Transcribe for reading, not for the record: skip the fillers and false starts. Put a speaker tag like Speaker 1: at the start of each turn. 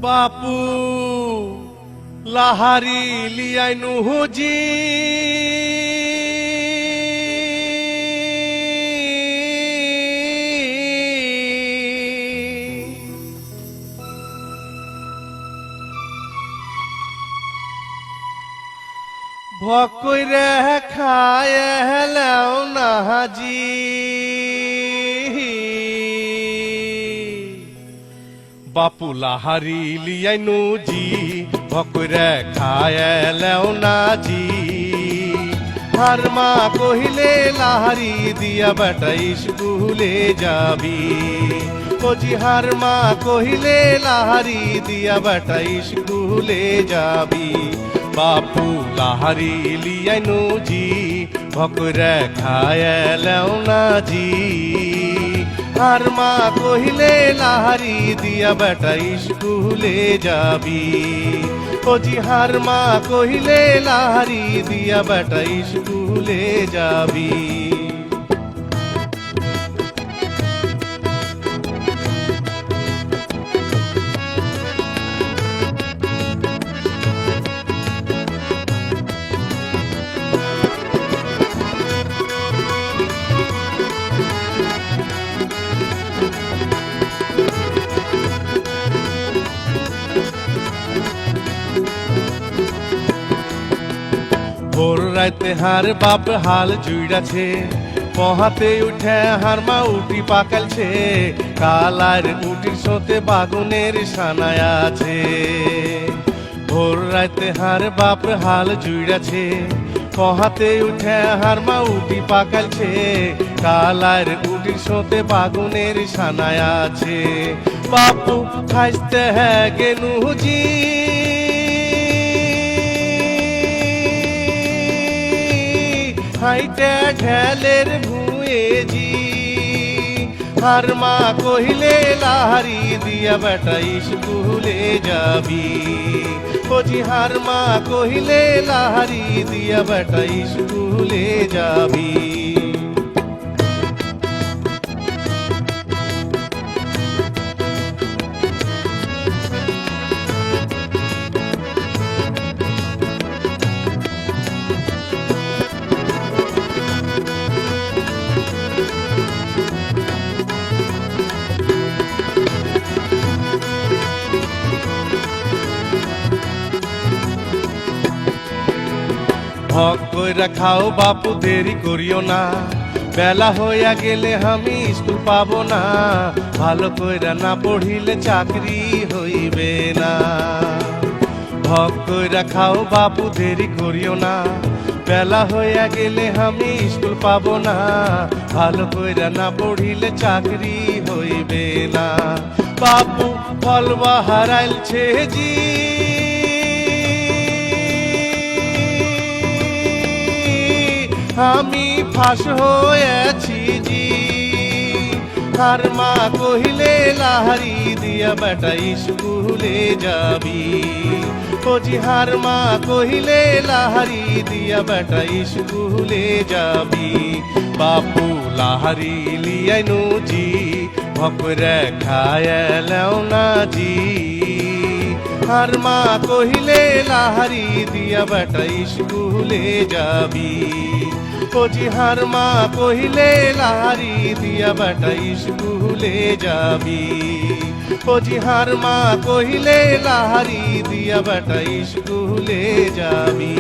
Speaker 1: बापू लाहारी लियानु हुजी भकई रे खाए हेलाओ नाजी बापू लाहारी लियानु जी भकई रे खाए हेलाओ नाजी हर माँ कहिले लाहारी दिया बेटा स्कूले जाबी ओ जी हर माँ कहिले लाहारी दिया बेटा स्कूले जाबी बापू लाहारी लियानु जी भकरे खाए लेना जी हर माँ कहिले लाहारी दिया बेटा स्कूले जाबी ओ जी हर माँ कहिले लाहारी दिया बेटा स्कूले जाबी भोर राते हार बाप हाल जुड़ाছে পহাতে উঠে হার মা উটি পাকালছে কালার উটির সোতে বাগুনের সানায় আছে ভোর রাতে হার বাপ হাল জুড়াছে পহাতে উঠে হার মা উটি পাকালছে কালার উটির সোতে বাগুনের সানায় আছে বাপু খাইতে হ্যাঁ গেনুজি हाइटे ढेलेर भुए जी हर माँ कहिले लाहारी दिया बेटा स्कूले जाबी ओ जी हर माँ कहिले लाहारी दिया बेटा स्कूले जाबी भग कइरा खाओ बापू देरी करियो ना बेला होया गेले हमी स्कूल पाबो ना भालो कइरा ना पढ़िले चाकरी हइबे ना भग कइरा खाओ बापू देरी करियो ना बेला होया गेले हमी स्कूल पाबो ना भालो कइरा ना पढ़िले चाकरी हइबे ना बापू फलवा हाराइलछे जी আমি ফাঁস হয়েছি জি हर माँ कहिले लाहारी दिया बेटा स्कूले जाबी ओ जी हर माँ कहिले लाहारी दिया बेटा स्कूले जाबी बापू लाहारी लियानु जी भकरे खाए लेना जी हर माँ कहिले लाहारी दिया बेटा स्कूले जाबी ओ जी हर माँ कहिले लाहारी दिया बेटा स्कूले जाबी ओ जी हर माँ कहिले लाहारी दिया बेटा स्कूले जाबी।